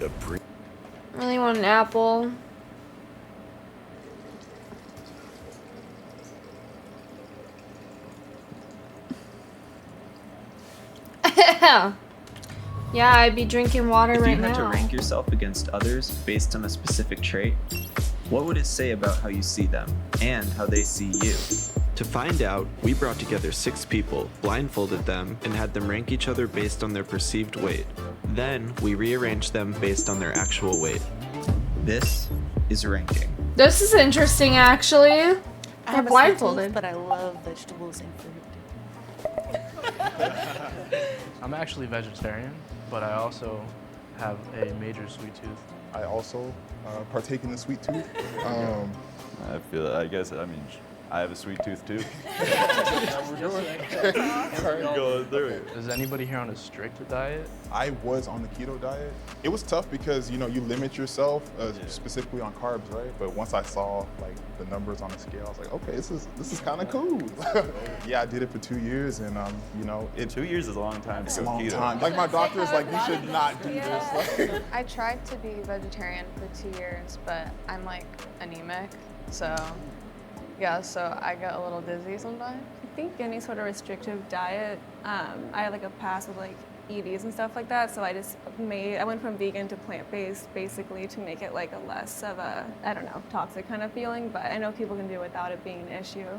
to breathe. Really want an apple. Yeah, I'd be drinking water right If you had to now. rank yourself against others based on a specific trait, what would it say about how you see them and how they see you? To find out, we brought together 6 people, blindfolded them, and had them rank each other based on their perceived weight. Then, we rearranged them based on their actual weight. This is ranking. This is interesting, actually. I They're have a blindfolded. sweet tooth, but I love vegetables and fruit. I'm actually vegetarian, but I also have a major sweet tooth. I also partake in the sweet tooth. I guess, I have a sweet tooth too. Going through it. Is anybody here on a strict diet? I was on the keto diet. It was tough because you limit yourself specifically on carbs, right? But once I saw like the numbers on the scale, I was like, okay, this is kind of cool. Yeah, I did it for 2 years, and 2 years is a long time it's to a go long keto. time. Like my doctor's like, you should not do this. Like, I tried to be vegetarian for 2 years, but I'm like anemic, so yeah, so I get a little dizzy sometimes. I think any sort of restrictive diet, I had like a past with like EDs and stuff like that, so I went from vegan to plant-based basically to make it like a less of a, I don't know, toxic kind of feeling, but I know people can do it without it being an issue.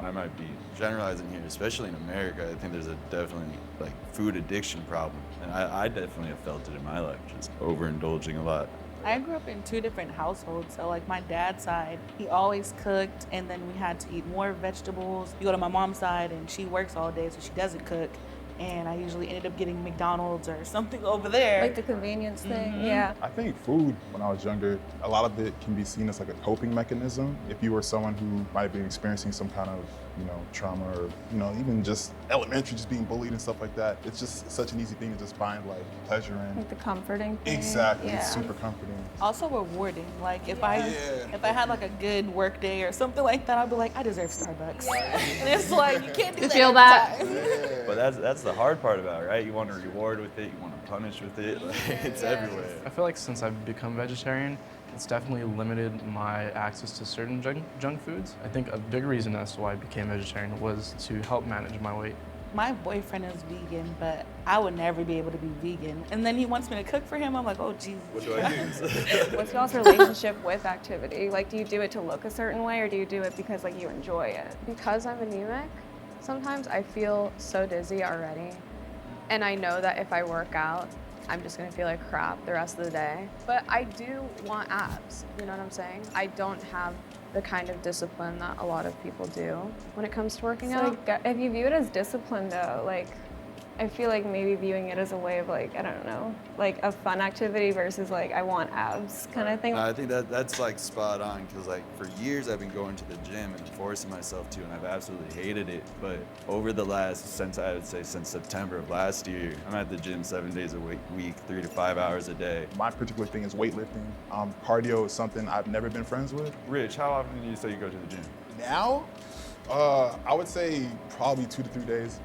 I might be generalizing here, especially in America. I think there's a definitely like food addiction problem, and I definitely have felt it in my life, just overindulging a lot. I grew up in 2 different households. So like my dad's side, he always cooked, and then we had to eat more vegetables. You go to my mom's side and she works all day, so she doesn't cook. And I usually ended up getting McDonald's or something over there. Like the convenience thing, yeah. I think food, when I was younger, a lot of it can be seen as like a coping mechanism. If you were someone who might have been experiencing some kind of, trauma or, even just elementary, just being bullied and stuff like that, it's just such an easy thing to just find like pleasure in. Like the comforting thing. Exactly, Yeah. it's super comforting. Also rewarding. Like if I had like a good work day or something like that, I'd be like, I deserve Starbucks. And it's like you can't do You that feel every that? time. But that's the hard part about it, right? You want to reward with it, you want to punish with it. Like, it's everywhere. I feel like since I've become vegetarian, it's definitely limited my access to certain junk foods. I think a big reason as to why I became vegetarian was to help manage my weight. My boyfriend is vegan, but I would never be able to be vegan. And then he wants me to cook for him. I'm like, oh, Jesus. What do I use? What's y'all's relationship with activity? Like, do you do it to look a certain way, or do you do it because like you enjoy it? Because I'm anemic, sometimes I feel so dizzy already, and I know that if I work out, I'm just gonna feel like crap the rest of the day. But I do want abs, you know what I'm saying? I don't have the kind of discipline that a lot of people do when it comes to working So out. like, if you view it as discipline though, like, I feel like maybe viewing it as a way of like, I don't know, like a fun activity versus like, I want abs kind of thing. No, I think that's like spot on, because like for years I've been going to the gym and forcing myself to, and I've absolutely hated it. But over the since September of last year, I'm at the gym 7 days a week, 3 to 5 hours a day. My particular thing is weightlifting. Cardio is something I've never been friends with. Rich, how often do you say you go to the gym? Now, I would say probably 2 to 3 days.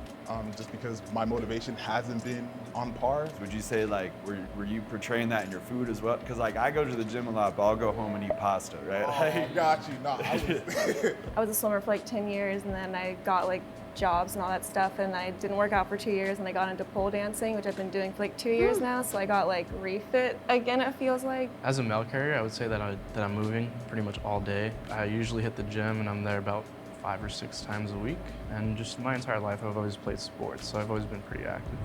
Just because my motivation hasn't been on par. Would you say like, were you portraying that in your food as well? Because like I go to the gym a lot, but I'll go home and eat pasta, right? Oh, got you. No, I was. I was a swimmer for like 10 years and then I got like jobs and all that stuff and I didn't work out for 2 years and I got into pole dancing, which I've been doing for like 2 years now. So I got like refit again, it feels like. As a mail carrier, I would say that I'm moving pretty much all day. I usually hit the gym and I'm there about 5 or 6 times a week, and just my entire life I've always played sports, so I've always been pretty active.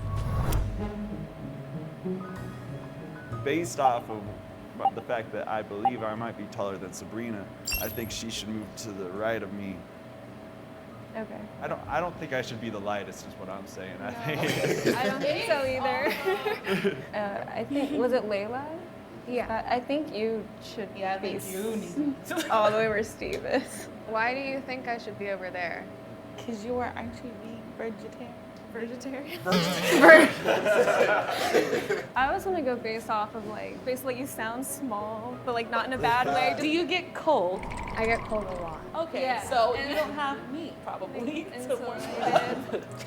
Based off of the fact that I believe I might be taller than Sabrina, I think she should move to the right of me. Okay. I don't think I should be the lightest is what I'm saying. I think I don't think so either. I think, was it Layla? Yeah. I think you should Yeah, I be think you need all the way where Steve is. Why do you think I should be over there? Because you are actually vegetarian. Vegetarian? I always want to go based off of like, basically you sound small, but like not in a bad way. Do you get cold? I get cold a lot. Okay, Yeah. so you don't have meat probably. And to so work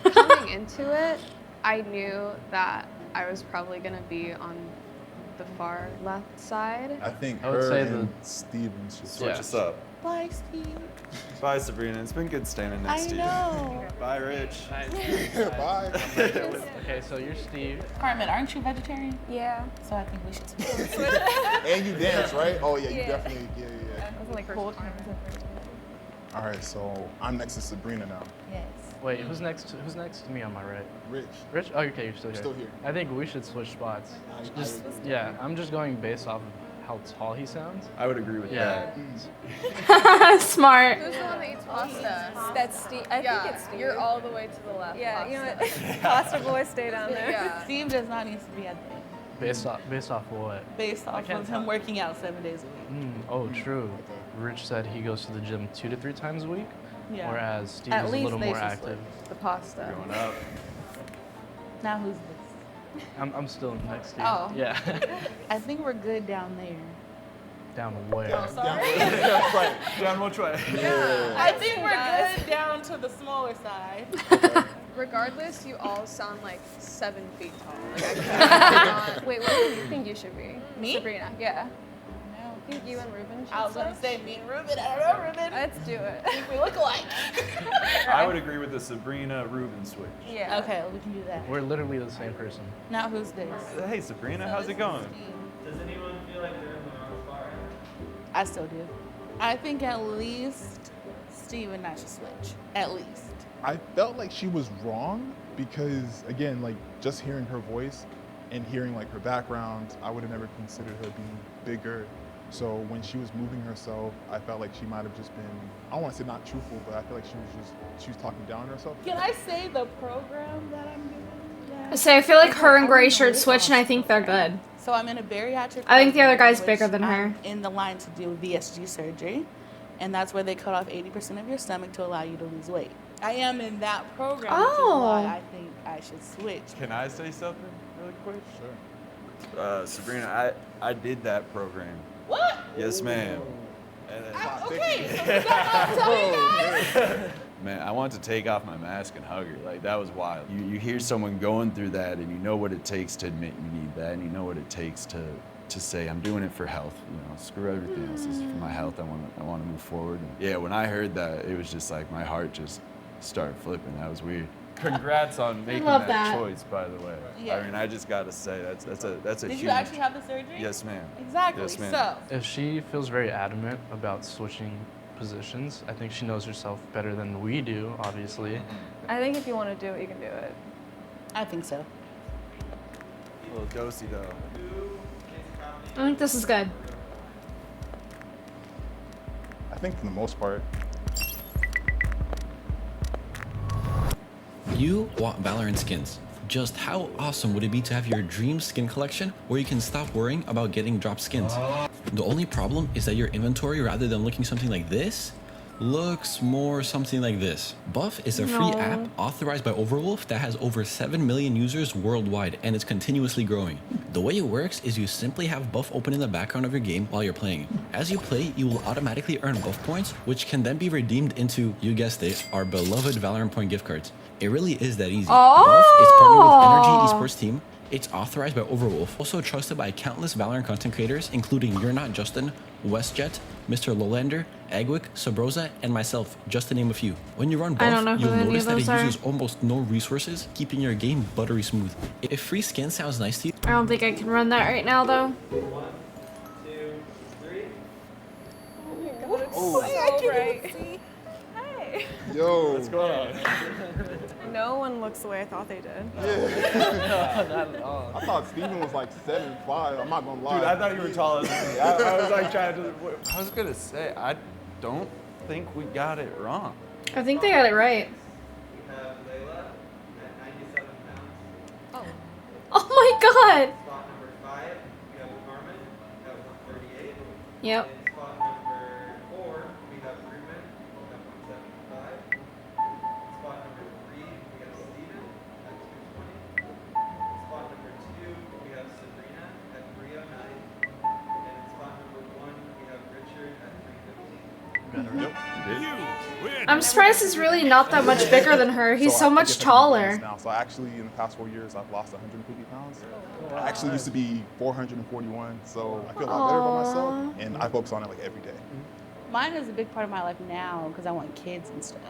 I Coming into it, I knew that I was probably gonna be on the far left side. I think I would her say and Steven should Switch Yeah. us up. Bye, Steve. Bye, Sabrina. It's been good standing next I to you. know. Bye, Rich. Bye. Okay, so you're Steve. Carmen, aren't you vegetarian? Yeah. So I think we should switch. And you dance, right? Oh yeah, you Yeah. definitely. Yeah. That was like Cool. All right, so I'm next to Sabrina now. Yes. Wait, who's next to me on my right? Rich. Rich? Oh, okay, you're still here. Still here. I think we should switch spots. Just yeah, I'm just going based off of how tall he sounds. I would agree with Yeah. that. Smart. Who's the one that eats pasta? That's Steve. I yeah, think it's Steve. you're all the way to the left. Yeah, you know pasta. what? Pasta boy, stay down there. Yeah. Steve does not need to be at the end. Based off what? Based off can't of him tell. working out 7 days a week. Oh, true. Rich said he goes to the gym 2 to 3 times a week, Yeah. whereas Steve At is a least little they more should active. The pasta. Going up. Now who's this? I'm still next to you. Oh. Yeah. I think we're good down there. Down where? Down which way? I think we're good down to the smaller side. Regardless, you all sound like 7 feet tall. Like I cannot. Wait, what do you think you should be? Me? Sabrina. Yeah. No. I think you and Ruben should I was gonna switch. say me and Ruben. I don't know Ruben. Let's do it. We look alike. I would agree with the Sabrina Ruben switch. Yeah. Okay, we can do that. We're literally the same person. Now who's this? Hey, Sabrina, how's it going? Does anyone feel like they're in the wrong spot? I still do. I think at least Steve and I should switch. At least. I felt like she was wrong because, again, like just hearing her voice and hearing like her background, I would have never considered her being bigger. So when she was moving herself, I felt like she might have just been, I don't want to say not truthful, but I feel like she was talking down to herself. Can I say the program that I'm doing? So I feel like her and Gray should switch, and I think they're good. So I'm in a bariatric. I think the other program, guy's bigger which than her. I'm in the line to do VSG surgery, and that's where they cut off 80% of your stomach to allow you to lose weight. I am in that program, which is Oh. why I think I should switch. Can I say something really quick? Sure. Sabrina, I did that program. What? Yes, ma'am. And then- Okay, so is that not telling you guys? Man, I wanted to take off my mask and hug her. Like, that was wild. You hear someone going through that, and you know what it takes to admit you need that, and you know what it takes to say, I'm doing it for health. You know, screw everything else. This is for my health. I want to move forward. And yeah, when I heard that, it was just like my heart just started flipping. That was weird. Congrats on making love that that. choice, by the way. Yeah. I mean, I just got to say, that's a Did huge. you actually have the surgery? Yes, ma'am. Exactly. Yes, ma'am. So, If she feels very adamant about switching positions, I think she knows herself better than we do, obviously. I think if you want to do it, you can do it. I think so. A little dosey though. I think this is good. I think for the most part, You want Valorant skins. Just how awesome would it be to have your dream skin collection where you can stop worrying about getting dropped skins? The only problem is that your inventory, rather than looking something like this, looks more something like this. Buff is a free No. app authorized by Overwolf that has over 7 million users worldwide and is continuously growing. The way it works is you simply have Buff open in the background of your game while you're playing. As you play, you will automatically earn Buff points, which can then be redeemed into, you guessed it, our beloved Valorant point gift cards. It really is that easy. Buff is partnered with Energy Esports Team. It's authorized by Overwolf, also trusted by countless Valorant content creators, including You're Not Justin, WestJet, Mr. Lowlander, Agwick, Sabrosa, and myself, just to name a few. When you run I don't know Buff, who you'll any of notice that it those are. uses almost no resources, keeping your game buttery smooth. If free skin sounds nice to you, I don't think I can run that right now, though. 1, 2, 3. Oh, so bright. Hey. yo, What's going on? No one looks the way I thought they did. Not at all. I thought Steven was like 7'5". I'm not gonna lie. Dude, I thought you were taller than me. I was like trying to. I was gonna say, I don't think we got it wrong. I think they got it right. We have Layla at 97 pounds. Oh my god! Spot number 5, we have Carmen at 138. Yep. In spot number 4, we have Ruben at 175. Spot number 3, we have Steven at 220. Spot number 2, we have Sabrina at 309. And in spot number 1, we have Richard at 315. Yep. I'm surprised he's really not that much bigger than her. He's so I much guess I do taller. things now. So I actually, in the past 4 years, I've lost 150 pounds. I actually used to be 441, so I feel a lot better about myself, and I focus on it like every day. Mine is a big part of my life now because I want kids and stuff.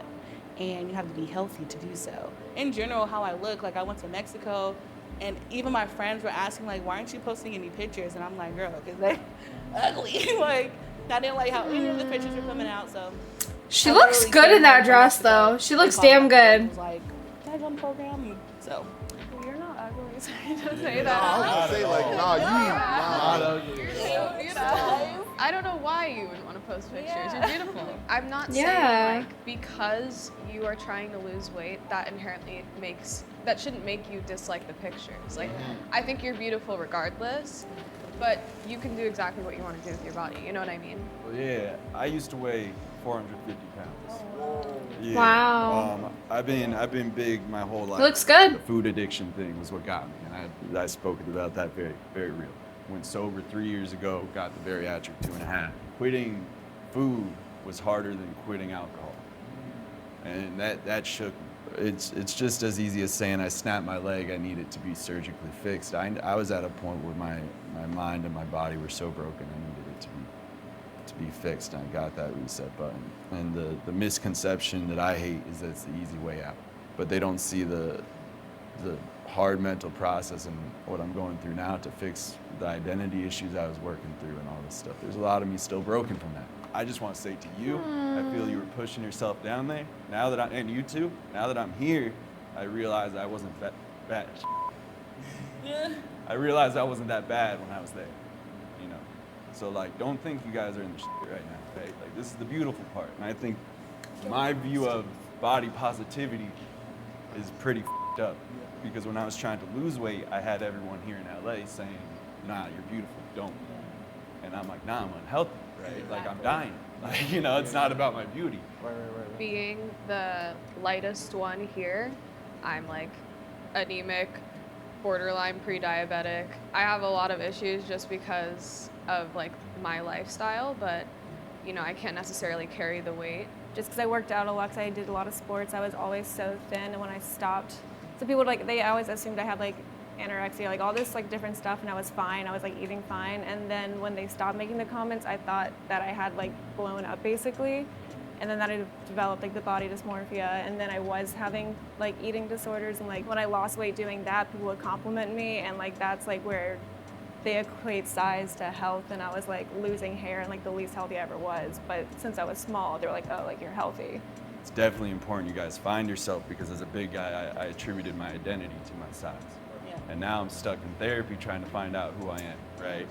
And you have to be healthy to do so. In general, how I look, like I went to Mexico, and even my friends were asking, like, why aren't you posting any pictures? And I'm like, girl, because they're ugly. Like, I didn't like how any of the pictures were coming out, so. She I looks literally good came in that home from dress, Mexico though. She and looks called damn my friend and good. was like, can I go on the program? So. Well, you're not ugly, so you don't say I that. was gonna say like, nah, You're so beautiful. I don't know why you wouldn't want to post pictures. You're beautiful. I'm not Yeah. saying like because you are trying to lose weight that inherently that shouldn't make you dislike the pictures. Like I think you're beautiful regardless, but you can do exactly what you want to do with your body. You know what I mean? Well, yeah, I used to weigh 450 pounds. Yeah. Wow. I've been big my whole life. Looks good. The food addiction thing was what got me, and I spoke about that very, very real. Went sober 3 years ago, got the bariatric 2.5. Quitting food was harder than quitting alcohol, and that shook me. It's just as easy as saying I snapped my leg, I need it to be surgically fixed. I was at a point where my mind and my body were so broken, I needed it to be fixed, and I got that reset button. And the misconception that I hate is that it's the easy way out, but they don't see the hard mental process and what I'm going through now to fix the identity issues I was working through and all this stuff. There's a lot of me still broken from that. I just want to say to you, I feel you were pushing yourself down there. Now that and you too, now that I'm here, I realize I wasn't bad. I realized I wasn't that bad when I was there, you know? So like, don't think you guys are in the shit right now, okay? Like, this is the beautiful part. And I think my view of body positivity is pretty f***ed up. Because when I was trying to lose weight, I had everyone here in LA saying, nah, you're beautiful, don't. And I'm like, nah, I'm unhealthy, right? Like, I'm dying. Like, you know, it's not about my beauty. Right. Being the lightest one here, I'm like anemic, borderline pre-diabetic. I have a lot of issues just because of like my lifestyle, but you know, I can't necessarily carry the weight. Just because I worked out a lot, 'cause I did a lot of sports, I was always so thin, and when I stopped, so people like, they always assumed I had like anorexia, like all this like different stuff, and I was fine, I was like eating fine, and then when they stopped making the comments, I thought that I had like blown up basically, and then that I developed like the body dysmorphia, and then I was having like eating disorders, and like when I lost weight doing that, people would compliment me, and like that's like where they equate size to health, and I was like losing hair and like the least healthy I ever was, but since I was small, they were like, oh, like you're healthy. It's definitely important you guys find yourself, because as a big guy, I attributed my identity to my size. Yeah. And now I'm stuck in therapy trying to find out who I am, right?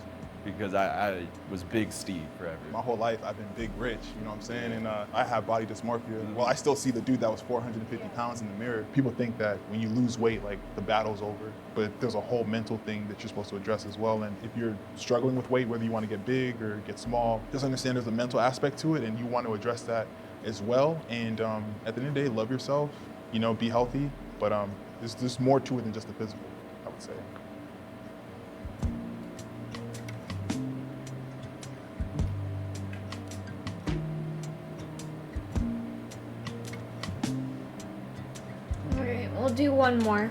Because I was Big Steve forever. My whole life, I've been big rich, you know what I'm saying? And I have body dysmorphia. Well, I still see the dude that was 450 pounds in the mirror. People think that when you lose weight, like the battle's over, but there's a whole mental thing that you're supposed to address as well. And if you're struggling with weight, whether you want to get big or get small, just understand there's a mental aspect to it, and you want to address that as well. And at the end of the day, love yourself, you know, be healthy, but there's more to it than just the physical, I would say. Alright, we'll do one more.